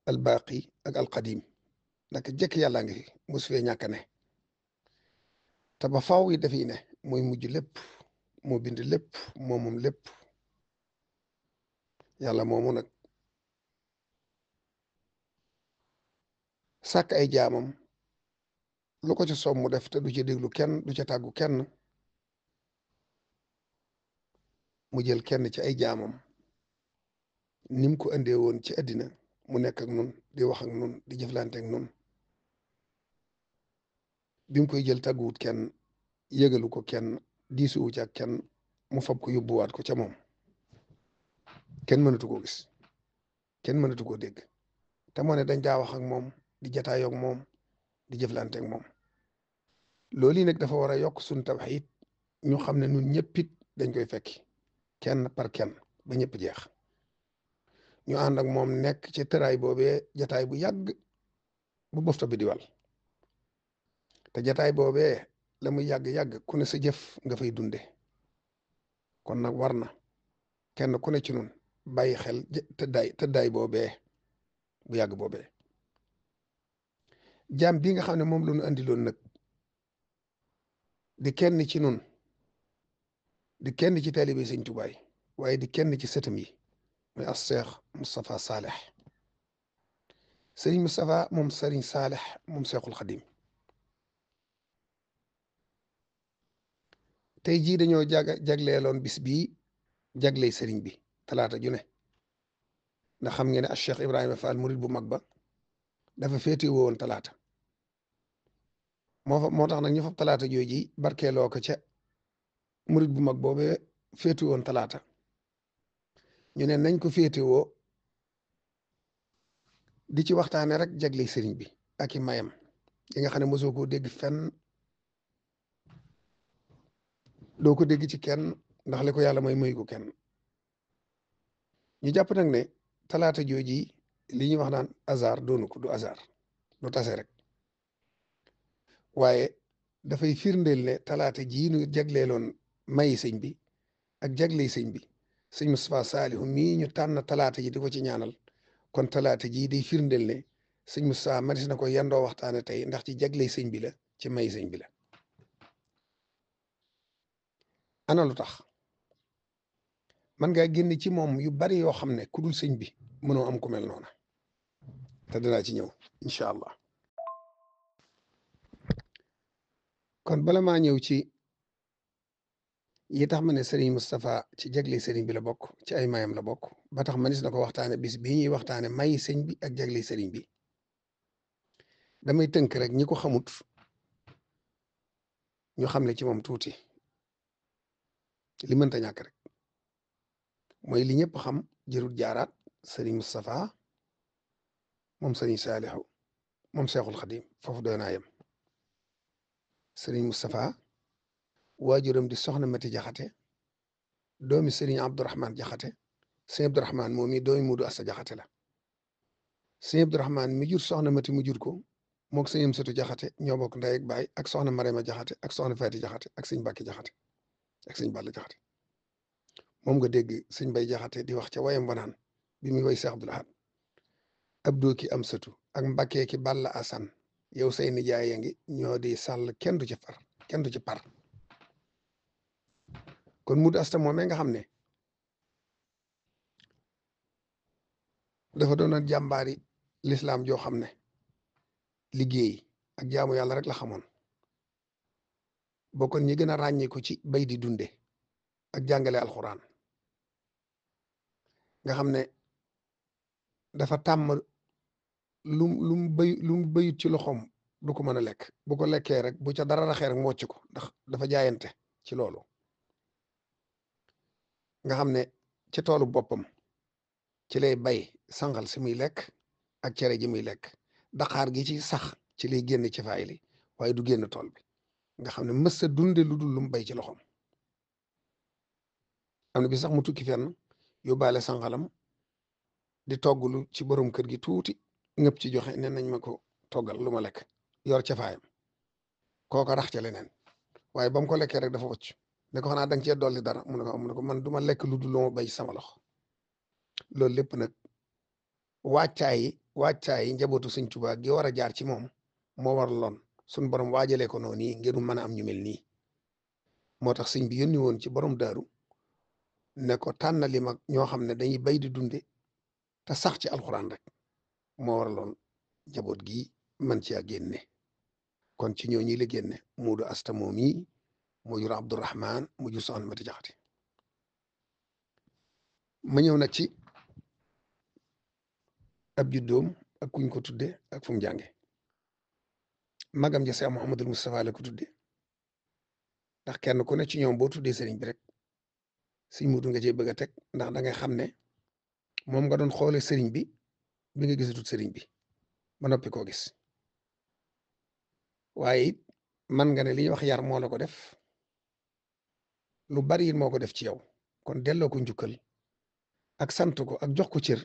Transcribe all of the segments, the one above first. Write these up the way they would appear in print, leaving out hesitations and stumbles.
albaqi ak alqadim naka jëkk yàllaa ngi fi mosu fee ñàkk ne te ba faaw yi dafiy ne mooy mujj lépp moo bind lépp moo moom lépp yàlla moomu nag sàkk ay jaamam lu ko ci soob mu def te du ci déglu kenn du ca tàggu kenn mu jël kenn ci ay jaamam nim ko andee woon ci àddina mu nekk ak nun di wax ak nun di jëflante ak nun bi mu koy jël tàgguwut kenn yëgalu ko kenn diisuwu ci ak kenn mu fab ko yóbbuwaat ko ca moom kenn mënatu koo gis kenn mënatu koo dégg te moo ne dañ daa wax ak moom di jataayoo ak moom di jëflante ak moom loolu yi nag dafa war a yokk suñ tawxiid ñu xam ne nun ñëppit dañ koy fekki kenn par kenn ba ñëpp jeex ñu ànd ak moom nekk ci tëraay boobee jataay bu yàgg bu bofta bi di wal te jataay boobee la muy yàgg-yàgg ku ne sa jëf nga fay dunde kon nag war na kenn ku ne ci nun bàyyi xel tëddaay boobee bu yàgg boobee jaam bi nga xam ne moom la ñu andiloon nag di kenn ci nun di kenn ci taalibe Sëñ Tuubaa waaye di kenn ci sëtam yi muy as Seex Moustapha Saalih Sëriñ Moustapha moom Sëriñ Saalih moom Seexul Xadim tey jii dañoo jagleeloon bis bii jagley sëriñ bi talaata ju ne ndax xam ngeen ne as Cheikh Ibrahima Fall murid bu mag ba dafa féete woon talaata moo tax nag ñu fab talaata jooji barkeeloo ko ca murid bu mag boobee féete woon talaata ñu ne nañ ko féete woo di ci waxtaane rek jagley sëriñ bi ak i mayam yi nga xam ne mosoo koo dégg fenn doo ko dégg ci kenn ndax li ko yàlla may ko kenn ñu jàpp nag ne talaata jooji li ñuy wax naan hasard doonu ko du hasard du tase rek waaye dafay firndeel ne talaata jii nu jagleeloon mayi sëñ bi ak jagley sëñ bi sëñ Moustapha Saalihu mii ñu tànn talaata ji di ko ci ñaanal kon talaata jii day firndeel ne sëñ Moustapha manis na ko yendoo waxtaane tey ndax ci jagley sëñ bi la ci mayi sëñ bi la ana lu tax man ngaa génn ci moom yu bari yoo xam ne ku dul sëñ bi mënoo am ku mel noona te danaa ci ñëw incha allah kon bala maa ñëw ci yi tax ma ne sëriñ Moustapha ci jagle sëriñ bi la bokk ci ay mayam la bokk ba tax manis na ko waxtaane bis bii ñuy waxtaane mayi sëñ bi ak jagle sëriñ bi damay tënk rek ñi ko xamut ñu xam le ci moom tuuti li mënta ñàkk rek mooy li ñëpp xam jërul jaaraat sëriñ Moustapha moom sëriñ Saalihu moom Seexul Xadim foofu doy naa yem sëriñ Moustapha waajuram di soxna Mati Jaxate doomi sëriñ Abdourahman Jaxate sëriñ Abdourahman moom mi doomi Mudu Asta Jaxate la sëriñ Abdourahman mi jur soxna Mati mu jur ko mook sëriñ Amsatu Jaxate ñoo bokk ndey ak baay ak soxna Marema Jaxate ak soxna Faati Jaxate ak sëriñ Bàkki Jaxate ak sëriñ Balla Jaxate moom nga dégg sëriñ Bay Jaxate di wax ca wayam banaan bi muy way Seex Abdul Ahad Abdou ki Amsatu ak Mbàkke ki Balla Asan yow say nijaay ya ngi ñoo di sàll kenn du ci par kenn du ci par kon Mudu Asta moomee nga xam ne dafa doon jàmbaari lislaam joo xam ne liggéey ak jaamu yàlla rek la xamoon bokkoon ñi gën a ràññeeku ci bay di dunde ak jàngale alxuraan nga xam ne dafa tàmm lu mu bayut ci loxoom du ko mën a lekk bu ko lekkee rek bu ca dara raxee rek mu wocc ko ndax dafa jaayante ci loolu nga xam ne ci toolu boppam ci lay bay sangal si muy lekk ak cere ji muy lekk daqaar gi ci sax ci lay génn ci faay li waaye du génn tool bi nga xam ne mës a dunde lu dul lu mu bay ci loxoom am na bi sax mu tukki fenn yóbbaale sangalam di togglu ci borom kër gi tuuti ngëpp ci joxe ne nañ ma ko toggal lu ma lekk yor ca faayam kooka rax ca leneen waaye ba mu ko lekkee rek dafa wocc ne ko xanaa da nga cee dolli dara mu ne ko man du ma lekk lu dul lu ma bay sama loxo loolu lépp nag wàccaay wàccaay njabootu sëñ Tuubaa gi war a jaar ci moom moo war loon suñ borom waajalee ko noonu nii ngir mën a am ñu mel nii moo tax sëñ bi yónni woon ci borom daaru ne ko tànnali mag ñoo xam ne dañuy bay di dunde te sax ci alxuraan rek moo war loon njaboot gi man ci a génne kon ci ñoo ñi la génne Muudu Asta moom yi mu jur Abdourahman mu jur soxna Mati Jaxate ma ñëw nag ci ab juddoom ak kuñ ko tudde ak fu mu jànge magam ja Seex Muhammadul Mustafa la ko tudde ndax kenn ku ne ci ñoom boo tuddee sëriñ bi rek sëñ Muudu nga cee bëgg a teg ndax da ngay xam ne moom nga doon xoole sëriñ bi bi nga gisatut sëriñ bi ba noppi koo gis waaye it man nga ne li ñuy wax yar moo la ko def lu bari it moo ko def ci yow kon delloo ko njukkal ak sant ko ak jox ko cër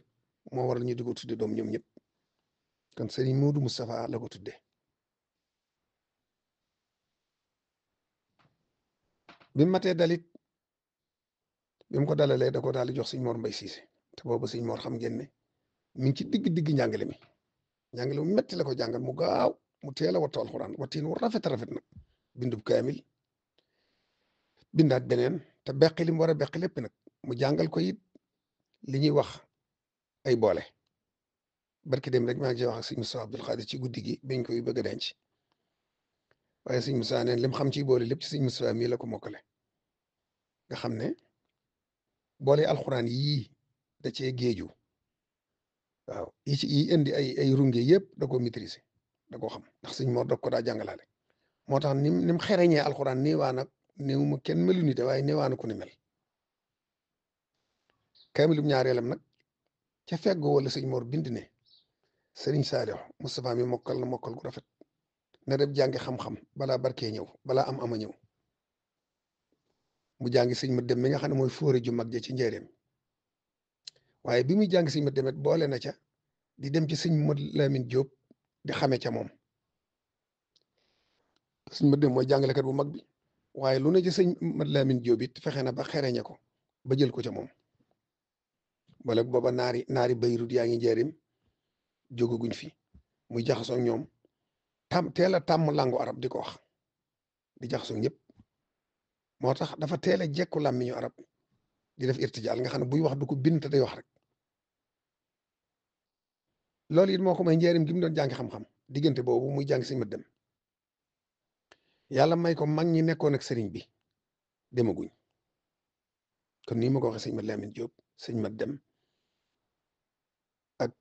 moo waral ñu di ko tudde doom ñoom ñëpp kon sëriñ Muudu Mustafa la ko tudde bi mu matee dalit bi mu ko dalalee da ko daal di jox sëñ Mor Mbay Siise te boobu sëñ Mor xam ngeen ne mi ngi ci digg njàngale mi njàngale mu metti la ko jàngal mu gaaw mu teel a wattu alxuraan wattiin wu rafet nag bindub kaamil bindaat beneen te beqi li mu war a beqi lépp nag mu jàngal ko it li ñuy wax ay boole barki dem rek maa ngi wax ak sëñ Moussa Abdul Xaadir ci guddi gi biñ koy bëgg a denc waaye sëñ Moussa neen lim xam ci boole lépp ci sëñ Moussa mii la ko mokkale nga xam ne boole alxuraan yii da cee géeju waaw yi indi ay runge yëpp da ko maîtriser da ko xam ndax sëñ Mor da ko daa jàngalaale moo tax nim xereñee alxuraan nii waa nag néew ma kenn melu nite waaye nee waa na ku ni mel kaamilum ñaareelam nag ca feggoo wala sëñ Mor bind ne sëriñ Saalixu Moustapha mi mokkal na mokkal gu rafet na dem jàngi xam-xam balaa barkee ñëw balaa am ama ñëw mu jàngi sëñ ma dem mi nga xam ne mooy fóore ju mag ja ci njëreem waaye bi muy jàngi sëñ ma demet boole na ca di dem ci sëñ Mod Lamin Jóob di xame ca moom sëñ ma dem mooy jàngalekat bu mag bi waaye lu ne ci sëñ Mod Lamin Jóob it fexe na ba xereñe ko ba jël ko ca moom wala booba naari Bayrut yaa ngi njëriñ jógaguñ fi muy jaxasoo ak ñoom teel a tàmm langu arab di ko wax di jaxasoo ñëpp moo tax dafa teel a jekku làmmiñu arab di def irtijaal nga xam ne buy wax du ko bind te day wax rek loolu it moo ko may njëriñ gi mu doon jàngi xam-xam diggante boobu muy jàng sëñ ma dem yàlla may ko mag ñi nekkoon ak sëriñ bi demaguñ kon nii ma ko waxee sëñ ma Lamin Jóob sëñ ma dem ak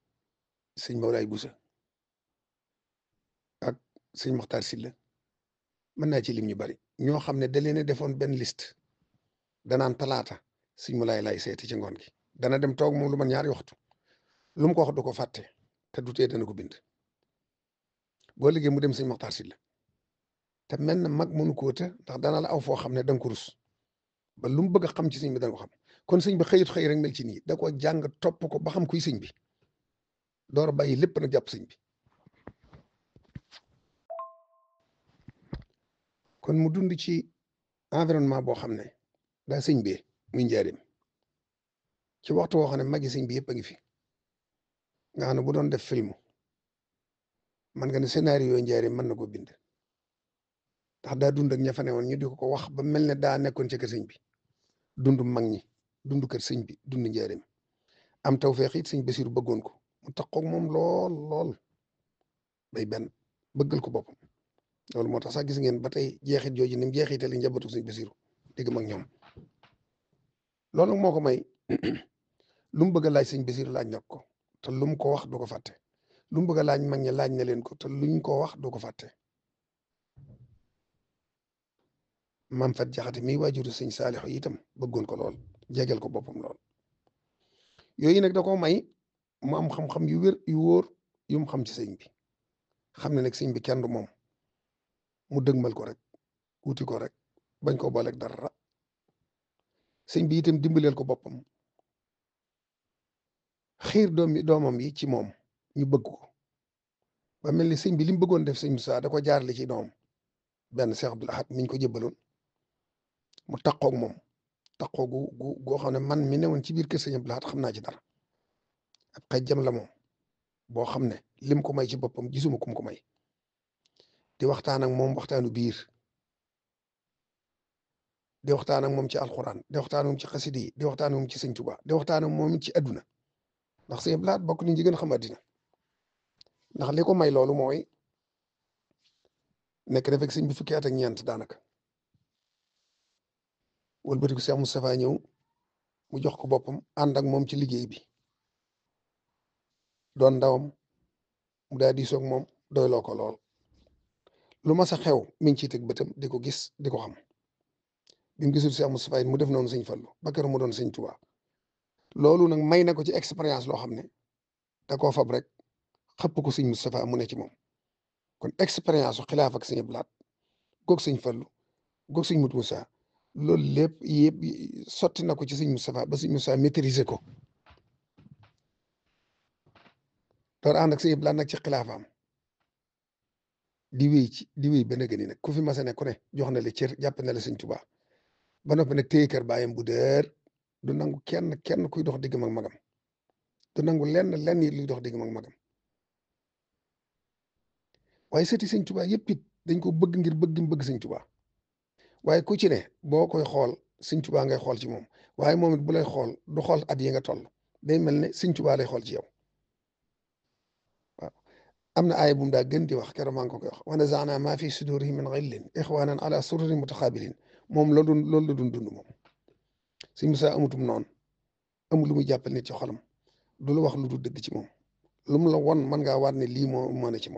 sëñ Mawlaay Busa ak sëñ Maxtaar Silla mën naa ci lim ñu bari ñoo xam ne da leen a defoon benn liste danaan talaata sëñ mu lay seeti ci ngoon gi dana dem toog moom lu man ñaari waxtu lu mu ko wax du ko fàtte te du tee dana ko bind boo liggéey mu dem sëñ Maxtaar Silla te mel na mag mënu koo te ndax dana la aw foo xam ne danga ko rus ba lu mu bëgg a xam ci sëñ bi danga ko xam kon sëñ bi xëyut xëy rek mel ci nii da ko jàng topp ko ba xam kuy sëñ bi door a bàyyi lépp nag jàpp sëñ bi kon mu dund ci environnement boo xam ne daa sëñ bee muy njaareem ci waxtu woo xam ne magi sëñ bi yëpp a ngi fi nga xam ne bu doon def film man nga ne scénario yooyu njaareem mën na ko bind ndax daa dund ak ña fa ne woon ñu di ko wax ba mel ne daa nekkoon ci kër sëñ bi dund mag ñi dund kër sëñ bi dund njaareem am tawfeex it sëñ Basiru bëggoon ko mu taxaw moom lool day benn bëggal ko boppam loolu moo tax sax gis ngeen ba tey jeexit jooju ni mu jeexitali njabootu sëñ Basiru digg mag ñoom loolu moo ko may lu mu bëgg a laaj sëñ Basiru laaj na ko te lu mu ko wax du ko fàtte lu mu bëgg a laaj mag ñi laaj na leen ko te luñ ko wax du ko fàtte maam Fat Jaxate mi waajuru sëñ Saalixu itam bëggoon ko lool jegeel ko boppam lool yooyu nag da ko may mu am xam-xam yu wér yu wóor yu mu xam ci sëñ bi xam ne nag sëñ bi kenn du moom mu dëgmal ko rek wuti ko rek bañ ko booleeg dara sëñ bi itam dimbaleel ko boppam xiir doomam yi ci moom ñu bëgg ko ba mel ni sëñ bi li mu bëggoon def sëñ Musaa da ko jaarale ci doomam benn Cheikh Abdoul Ahad miñ ko jëbbaloon mu taqoog moom taqoo goo xam ne man mi newoon ci biir kër sëñ Abdoul Ahad xam naa ci dara ab xajjam la moom boo xam ne lim ko may ci boppam gisuma kum ko may di waxtaan ak moom waxtaanu biir di waxtaan ak moom ci alxuraan di waxtaan ak moom ci xasida yi di waxtaan ak moom ci sëñ Tuubaa di waxtaan ak moom ci adduna ndax sëñ Abdou Lahad bokk nañ ci gën a xam addina ndax li ko may loolu mooy nekk na fekk sëñ bi fukki at ak ñeent daanaka wëlbatiku Cheikh Moustapha ñëw mu jox ko boppam ànd ak moom ci liggéey bi doon ndawam mu daal di soog moom doyloo ko lool lu ma sa xew mi ngi ciy teg bëtam di ko gis di ko xam bi mu gisul Cheikh Moustapha mu def noonu sëñ Fallu ba keroog mu doon sëñ Tuubaa loolu nag may na ko ci expérience loo xam ne da koo fab rek xëpp ko sëñ Moustapha mu ne ci moom kon expérience su xilaaf ak sëñ Abdou Lahad goog sëñ Fallu goog sëñ Mut Moussa loolu lépp yëpp sotti na ko ci sëñ Moustapha ba sëñ Moustapha maîtriser ko door ànd ak sëñ Abdou Lahad nag ci xilaafaam di wéy ba nag ni nag ku fi mas a ne ku ne jox na la cër jàpp na la sëñ Tuubaa ba noppi nag téye kër baayam bu dër du nangu kenn kuy dox diggam ak magam du nangu lenn yi luy dox diggam ak magam waaye sëti sëñ Tuubaa yëpp it dañ ko bëgg ngir bëgg sëñ Tuubaa waaye ku ci ne boo koy xool sëñ Tuubaa ngay xool ci moom waaye moom it bu lay xool du xool at yi nga toll day mel ne sëñ Tuubaa lay xool ci yow waaw am na aaya bu mu daa gën di wax keroog maa ngi ko koy wax wa nazaana maa fi sudurihim min ghillin ixwanan ala sururin mutaxaabilin moom loolu la dund moom sëñ Musaa amutum noonu amul lu muy jàppal nit ci xolam du la wax lu du dëgg ci moom lu mu la won mën ngaa waat ne lii moo mën a ci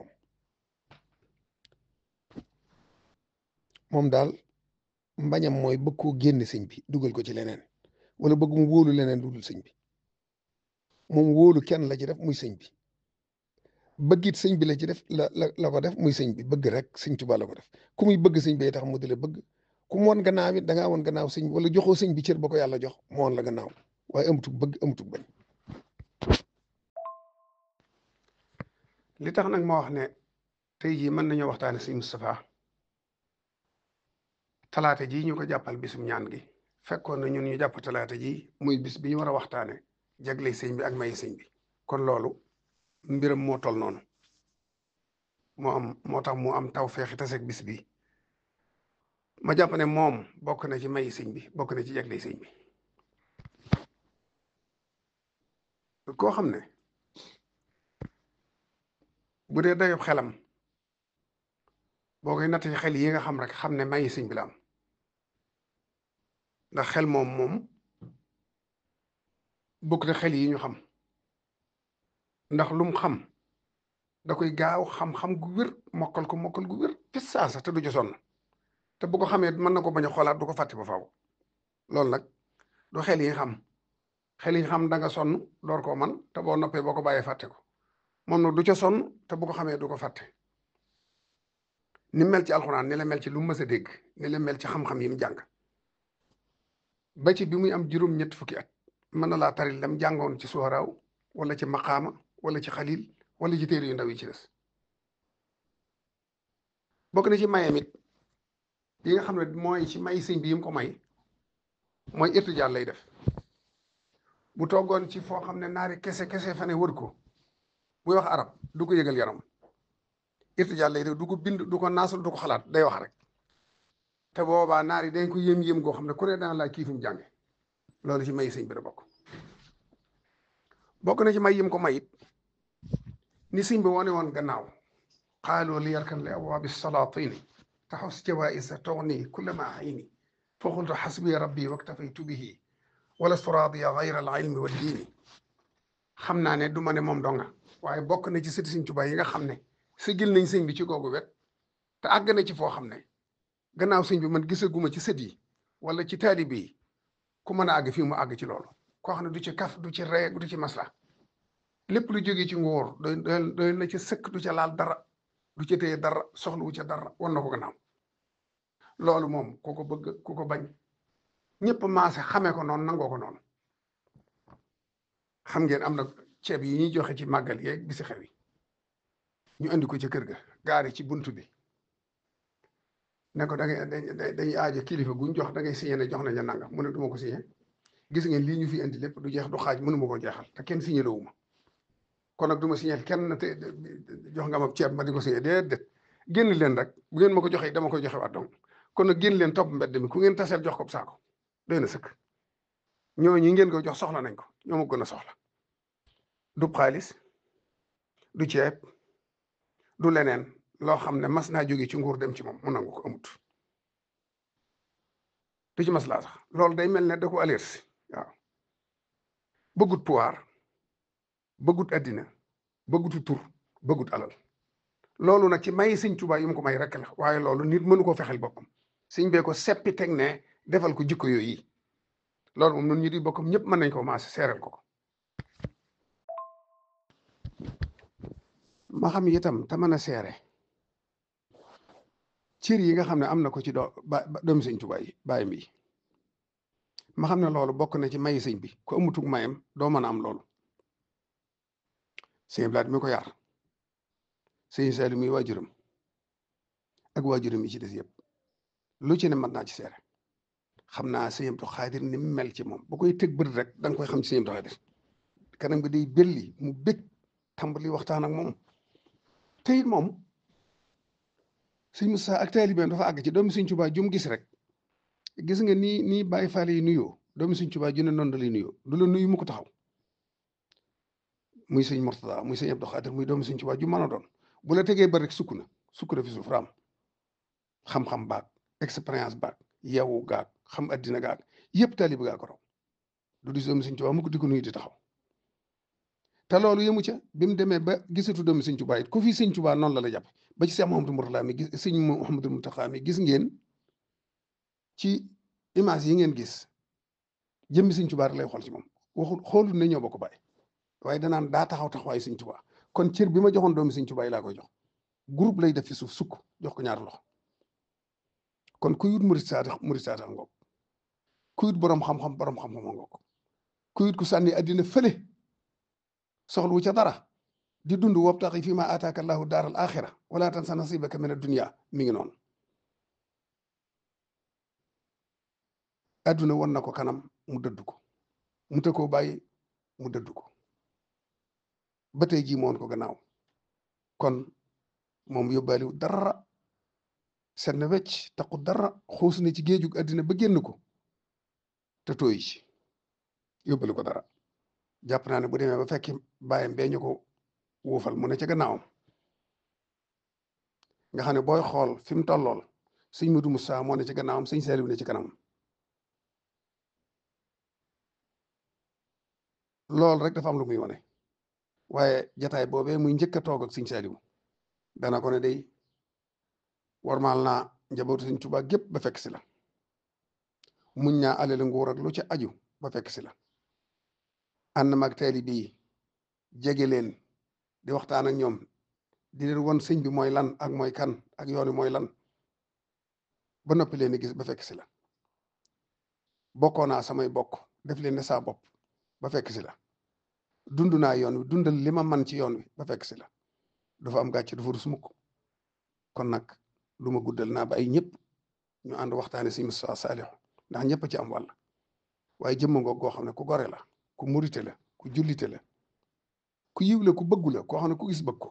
moom daal mbañam mooy bëgg koo génne sëñ bi dugal ko ci leneen wala bëgg mu wóolu leneen dudul sëñ bi moom wóolu kenn la ci def muy sëñ bi bëggit sëñ bi la ci def la ko def muy sëñ bi bëgg rek sëñ Tuubaa la ko def ku muy bëgg sëñ bi tax mu di la bëgg ku mu woon gannaaw it da ngaa woon gannaaw sëñ bi wala joxoo sëñ bi cër ba ko yàlla jox mu woon la gannaaw waaye amutuk bëgg amutuk bañ li tax nag ma wax ne tey jii mën nañoo waxtaane sëñ Moustapha talaata ji ñu ko jàppal bisum ñaan gi fekkoon na ñun ñu jàpp talaata ji muy bis bi ñu war a waxtaane jagley sëñ bi ak may sëñ bi kon loolu mbiram moo tol noonu moo tax mu am taw feexi taseeg bis bi ma jàpp ne moom bokk na ci may sëñ bi bokk na ci jagley sëñ bi koo xam ne bu dee dayob xelam boo koy natt ci xel yi nga xam rek xam ne may sëñ bi la am ndax xel moom bokk na xel yi ñu xam ndax lum xam da koy gaaw xam-xam gu wér mokkal gu wér fi saasa te du ci sonn te bu ko xamee mën na ko bañ a xoolaat du ko fàtte ba faaw loolu nag du xel yi xam xel yi xam da nga sonn door koo man te boo noppee boo ko bàyyee fàtte ko moom nag du ca sonn te bu ko xamee du ko fàtte ni mel ci alxuraan ni la mel ci lu mës a dégg ni la mel ci xam-xam yi mu jàng ba ci bi muy am juróom-ñett fukki at mën na laa tari lam jàngoon ci suwaraaw wala ci maqaama wala ci xalil wala ci téere yu ndaw yi ci des bokk na ci mayam it yi nga xam ne mooy ci may sëñ bi yi mu ko may mooy irtijaal lay def bu toggoon ci foo xam ne naari kese fa ne wër ko buy wax arab du ko yëgal yaram irtijaal lay def du ko bind du ko naasul du ko xalaat day wax rek te boobaa naar yi dañ ko yëm goo xam ne ku ne daan laa kii fi mu jànge loolu ci may sëñ bi da bokk na ci may yim ko mayit ni sëñ bi wane woon gannaaw xaaloo li yarkan li abwaabi salaatini taxus jawaisa togni kulla ma ayni fa qultu xasbi rabbi waktafaytu bihi wala suraadiya gayra al ilmi wa diini xam naa ne du ma ne moom donga waaye bokk na ci sëti sëñ Tuubaa yi nga xam ne sigil nañ sëñ bi ci googu wet te àgg na ci foo xam ne gannaaw sëñ bi man gisaguma ci sët yi wala ci taalibe yi ku mën a àgg fii mu àgg ci loolu koo xam ne du ci kaf du ci ree du ci masla lépp lu jógee ci nguur doy na ci sëkk du ca laal dara du ca téye dara soxlawu ca dara wan na ko gannaaw loolu moom ku ko bëgg ku ko bañ ñëpp maase xamee ko noonu nangoo ko noonu xam ngeen am na ceeb yi ñuy joxe ci màggal yeeg bisi xew yi ñu andi ko ci kër ga gaari ci buntu bi ne ko dañuy aajo kilifa guñ jox da ngay signé ne jox nañ la nangam mu ne du ma ko signé gis ngeen lii ñu fi indi lépp du jeex du xaaj mënu ma ko jeexal te kenn signé lawuma kon nag du ma signé kenn te jox nga ma ceeb ma di ko signé déedéet génn leen rek bu ngeen ma ko joxee dama koy joxe waat donc kon nag génn leen topp mbedd mi ku ngeen taseel jox ko saako doy na sëkk ñooñu ngeen ko jox soxla nañ ko ñoo ma gën a soxla du xaalis du ceeb du leneen loo xam ne mas naa jóge ci nguur dem ci moom mu nangu ko amut du ci mas laa sax loolu day mel ne da ko alersi waaw bëggut pouvoir bëggut addina bëggutu tur bëggut alal loolu nag ci may sëñ Tuubaa yu mu ko may rek la waaye loolu nit mënu ko fexel boppam sëñ bee ko seppi teg ne defal ko jikko yooyu loolu moom nun ñu di bokkam ñëpp mën nañ ko maase seeral ko ma xam itam te mën a seere cër yi nga xam ne am na ko ci doomi sëñ Tuubaa yi bàyyi mi ma xam ne loolu bokk na ci may sëñ bi ko amutug mayam doo mën a am loolu sëñ Blaat mi ko yar sëñ Saaliw mi waajuram ak waajuram yi ci des yëpp lu ci ne mën naa ci seere xam naa sëñ Abdu Xaadir ni mu mel ci moom bu koy tëg bët rek da nga koy xam ci sëñ Abdu Xaadir kanam nga day belli mu bég tàmbali waxtaan ak moom te it moom sëñ Musaa ak taalibeem dafa àgg ci doomi sëñ Tuubaa jum gis rek gis nga nii Baay Faal yi nuyoo doomi sëñ Tuubaa ju ne noonu da lay nuyoo du la nuyu mu ko taxaw muy sëñ Murtada muy sëñ Abdu Xaadir muy doomi sëñ Tuubaa ju mën a doon bu la tegee ba rek sukk na fi suuf raam xam-xam baag expérience baag yeewu gaag xam addina gaag yëpp taalibe gaa ko raw du di doomi sëñ Tuubaa mu ko di ko nuyu di taxaw te loolu yëmu ca bi mu demee ba gisatu doomi sëñ Tuubaa it ku fi sëñ Tuubaa noonu la la jàpp ba ci Seex Muhammadul Murtada mi gis sëñ Muhammadul Muntaxaa mi gis ngeen ci image yi ngeen gis jëmmi sëñ Tuubaa rek lay xool ci moom waxul xoolul ne ñoo bokk baay waaye danaan daa taxaw taxawaayu sëñ Tuubaa kon cër bi ma joxoon doomi sëñ Tuubaa yi laa koy jox groupe lay def fi suuf sukk jox ko ñaar loxo kon ku yut murit saata ngoog ku yut borom xam-xam ngoog ku yut ku sànni addina fële soxla wu ca dara di dund wabtaxi fi ma ataaka allahu daaral axira wala tansa nasibaka min ad-dunya mi ngi noonu adduna won na ko kanam mu dëdd ko mu te koo bàyyi mu dëdd ko ba tey jii moon ko gannaaw kon moom yóbbaaliwu dara set na wecc taqu dara xuus na ci géejug addina ba génn ko te tooyi ci yóbbali ko dara jàpp naa ne bu demee ba fekki bàyyam bee ñu ko wuufal mu ne ca gannaawam nga xam ne booy xool fi mu tollool sëñ Mudu Musaa moo ne ci gannaawam sëñ Saaliw ne ci kanamam loolu rek dafa am lu muy wane waaye jataay boobee muy njëkk a toog ak sëñ Saaliw dana ko ne day warmaal naa njabootu sëñ Tuubaa gépp ba fekk si la muñ naa alal nguur ak lu ci aju ba fekk si la ànd mag taalibe yi jege leen di waxtaan ak ñoom di leen won sëñ bi mooy lan ak mooy kan ak yoonu mooy lan ba noppi leen di gis ba fekk si la bokkoo naa samay bokk def leen ne saa bopp ba fekk si la dund naa yoon wi dundal li ma man ci yoon wi ba fekk si la du fa am gàcce du fa rus mukk kon nag lu ma guddal naa ba ay ñëpp ñu ànd waxtaane sëñ Mustafaa Saalihu ndax ñëpp a ci am wàll waaye jëmma ngoog goo xam ne ku gore la ku murite la ku jullite la ku yiw la ku bëggu la koo xam ne ku gis bëgg ko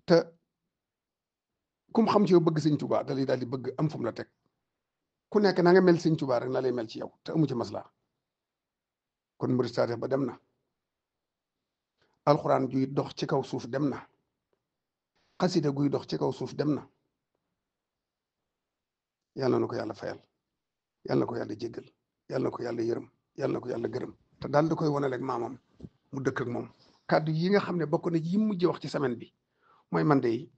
te kum xam ci yow bëgg sëñ Tuubaa da lay daal di bëgg am fu mu la teg ku nekk na nga mel sëñ Tuubaa rek na lay mel ci yow te amu ci maslaa kon murit saate ba dem na alxuraan juy dox ci kaw suuf dem na xasida guy dox ci kaw suuf dem na yàlla na ko yàlla fayal yàlla na ko yàlla jéggal yàlla na ko yàlla yërëm yàlla na ko yàlla gërëm te daal di koy wanaleeg maamam mu dëkk ak moom kàddu yi nga xam ne bokk na yi mujj wax ci semaine bi mooy man de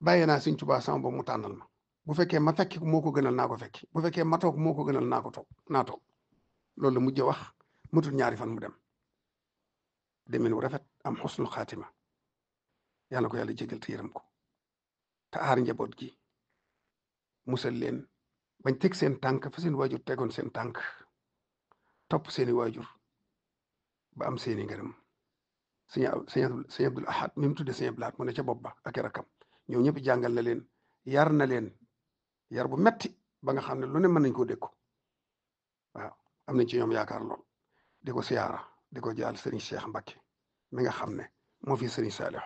bàyyee naa sëñ Tuubaa sama bopp mu tànnal ma bu fekkee ma fekki moo ko gënal naa ko fekki bu fekkee ma toog moo ko gënal naa ko toog naa toog loolu la mujj wax matul ñaari fan mu dem demin wu rafet am xusnul xaatima yàlla na ko yàlla jégal te yërëm ko te aar njaboot gi musal leen bañ teg seen tànk fa seen waajur tegoon seen tànk topp seeni waajur ba am seeni ngërëm sëñ Abdul Ahad mi mu tudde sëñ Abdul Ahad mu ne ca bopp ba ak i rakkam ñoom ñëpp jàngal na leen yar na leen yar bu metti ba nga xam ne lu ne mën nañ koo dékku waaw am nañ ci ñoom yaakaar lool di ko siyaara di ko jaal sëriñ Cheikh Mbacke mi nga xam ne moo fi sëriñ Saliou